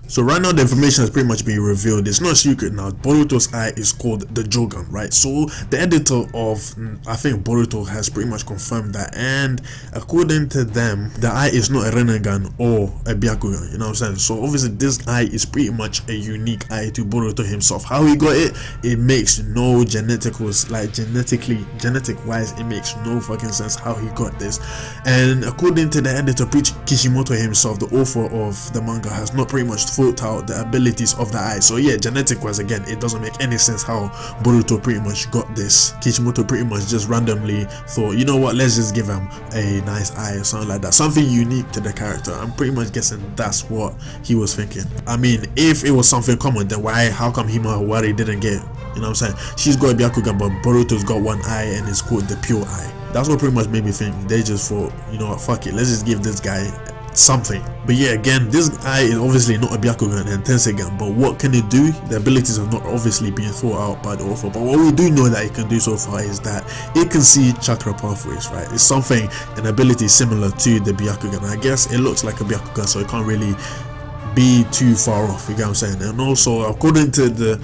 So right now the information has pretty much been revealed. It's not a secret now. Boruto's eye is called the Jougan, right? So the editor of I think Boruto has pretty much confirmed that, and according to them, the eye is not a Rinnegan or a Byakugan, you know what I'm saying? So obviously this eye is pretty much a unique eye to Boruto himself. How he got it, it makes no genetic wise, it makes no fucking sense how he got this. And according to the editor Kishimoto himself, the author of the manga, has not pretty much thought out the abilities of the eye. So yeah, genetic wise, again, it doesn't make any sense how Boruto pretty much got this. Kishimoto pretty much just randomly thought, you know what, let's just give him a nice eye or something like that, something unique to the character. I'm pretty much guessing that's what he was thinking. I mean, if it was something common, then how come Himawari didn't get it? You know what I'm saying? She's got a Byakugan, but Boruto's got one eye and it's called the pure eye. That's what pretty much made me think they just thought, you know what, fuck it, let's just give this guy something. But yeah, again, this eye is obviously not a Byakugan and Tensegan, but what can it do? The abilities have not obviously been thought out by the author, but what we do know that it can do so far is that it can see chakra pathways, right? It's something, an ability similar to the Byakugan. I guess it looks like a Byakugan, so it can't really be too far off, you get what I'm saying? And also, according to the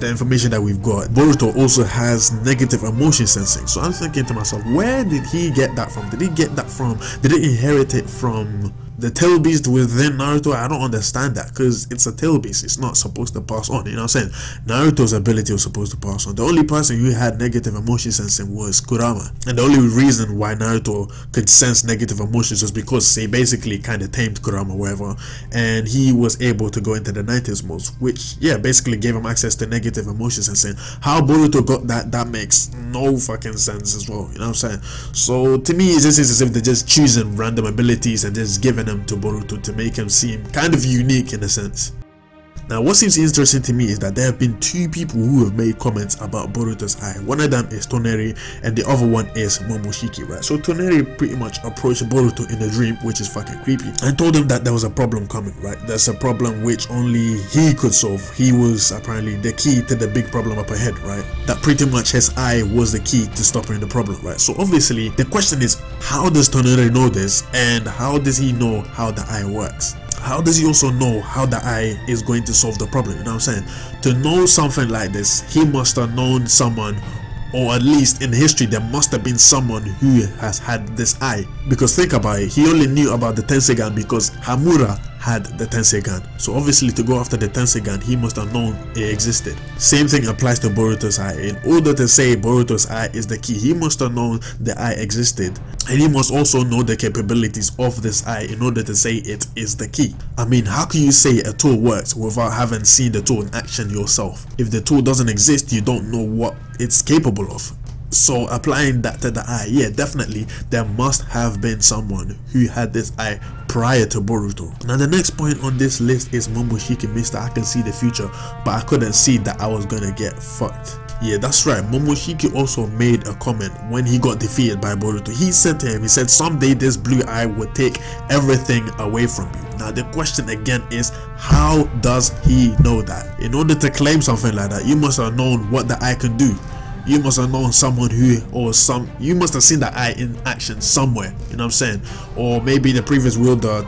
information that we've got, Boruto also has negative emotion sensing. So I'm thinking to myself, where did he get that from? Did he inherit it from the tail beast within Naruto? I don't understand that, because it's a tail beast, it's not supposed to pass on, you know what I'm saying? Naruto's ability was supposed to pass on. The only person who had negative emotion sensing was Kurama, and the only reason why Naruto could sense negative emotions was because he basically kind of tamed Kurama, whatever, and he was able to go into the 90s modes, which yeah, basically gave him access to negative emotion sensing. How Boruto got that makes no fucking sense as well, you know what I'm saying? So to me, it just seems as if they're just choosing random abilities and just giving them to Boruto to make him seem kind of unique in a sense. Now, what seems interesting to me is that there have been two people who have made comments about Boruto's eye. One of them is Toneri and the other one is Momoshiki, right? So Toneri pretty much approached Boruto in a dream, which is fucking creepy, and told him that there was a problem coming, right? There's a problem which only he could solve. He was apparently the key to the big problem up ahead, right? That pretty much his eye was the key to stopping the problem, right? So obviously the question is, how does Toneri know this, and how does he know how the eye works? How does he also know how the eye is going to solve the problem? You know what I'm saying? To know something like this, he must have known someone, or at least in history there must have been someone who has had this eye. Because think about it, he only knew about the Tensegan because Hamura had the Tensegan. So obviously to go after the Tensegan, he must have known it existed. Same thing applies to Boruto's eye. In order to say Boruto's eye is the key, he must have known the eye existed, and he must also know the capabilities of this eye in order to say it is the key. I mean, how can you say a tool works without having seen the tool in action yourself? If the tool doesn't exist, you don't know what it's capable of. So applying that to the eye, yeah, definitely there must have been someone who had this eye prior to Boruto. Now the next point on this list is Momoshiki, Mr. I can see the future, but I couldn't see that I was gonna get fucked. Yeah, that's right. Momoshiki also made a comment when he got defeated by Boruto. He said to him, he said, someday this blue eye would take everything away from you. Now the question again is, how does he know that? In order to claim something like that, you must have known what the eye can do. You must have known someone you must have seen the eye in action somewhere, you know what I'm saying? Or maybe the previous wielder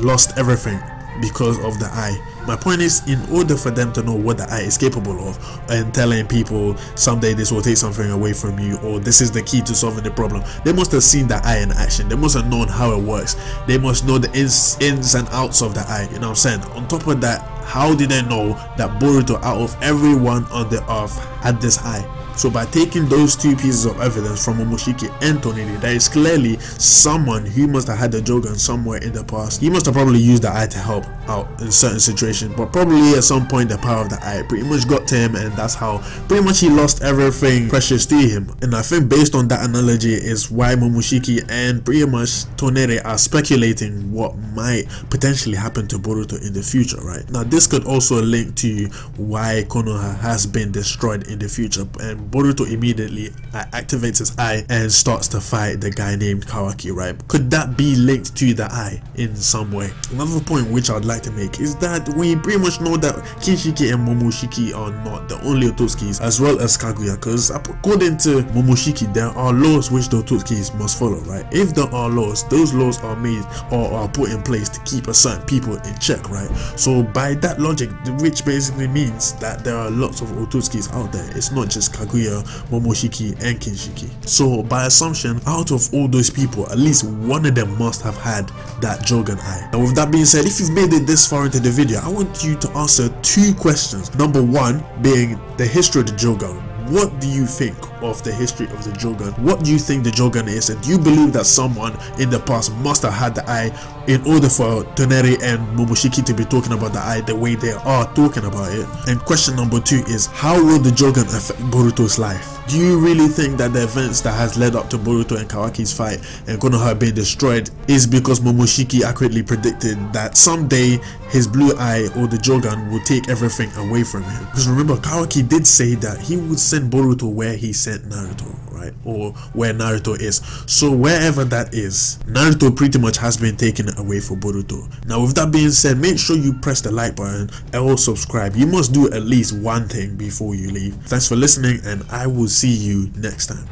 lost everything because of the eye. My point is, in order for them to know what the eye is capable of and telling people someday this will take something away from you, or this is the key to solving the problem, they must have seen the eye in action. They must have known how it works. They must know the ins and outs of the eye, you know what I'm saying? On top of that, how did they know that Boruto, out of everyone on the earth, had this eye? So by taking those two pieces of evidence from Momoshiki and Toneri, there is clearly someone who must have had the Jougan somewhere in the past. He must have probably used the eye to help out in certain situations, but probably at some point the power of the eye pretty much got to him, and that's how pretty much he lost everything precious to him. And I think based on that analogy is why Momoshiki and pretty much Toneri are speculating what might potentially happen to Boruto in the future, right? Now this could also link to why Konoha has been destroyed in the future, and Boruto immediately activates his eye and starts to fight the guy named Kawaki, right? Could that be linked to the eye in some way? Another point which I'd like to make is that we pretty much know that Kinshiki and Momoshiki are not the only Ototsukis, as well as Kaguya, because according to Momoshiki, there are laws which the Ototsukis must follow, right? If there are laws, those laws are made or are put in place to keep a certain people in check, right? So by that logic, which basically means that there are lots of Ototsukis out there. It's not just Kaguya, Momoshiki, and Kinshiki. So by assumption, out of all those people, at least one of them must have had that Jougan eye. And with that being said, if you've made it this far into the video, I want you to answer 2 questions. Number 1 being the history of the Jougan. What do you think of the history of the Jougan? What do you think the Jougan is? And do you believe that someone in the past must have had the eye in order for Toneri and Momoshiki to be talking about the eye the way they are talking about it? And question number 2 is, how will the Jougan affect Boruto's life? Do you really think that the events that has led up to Boruto and Kawaki's fight and Konoha being destroyed is because Momoshiki accurately predicted that someday his blue eye or the Jougan will take everything away from him? Because remember, Kawaki did say that he would send Boruto where he sent Naruto, right? Or where Naruto is. So wherever that is, Naruto pretty much has been taken away for Boruto. Now with that being said, make sure you press the like button and subscribe. You must do at least one thing before you leave. Thanks for listening, and I will see you next time.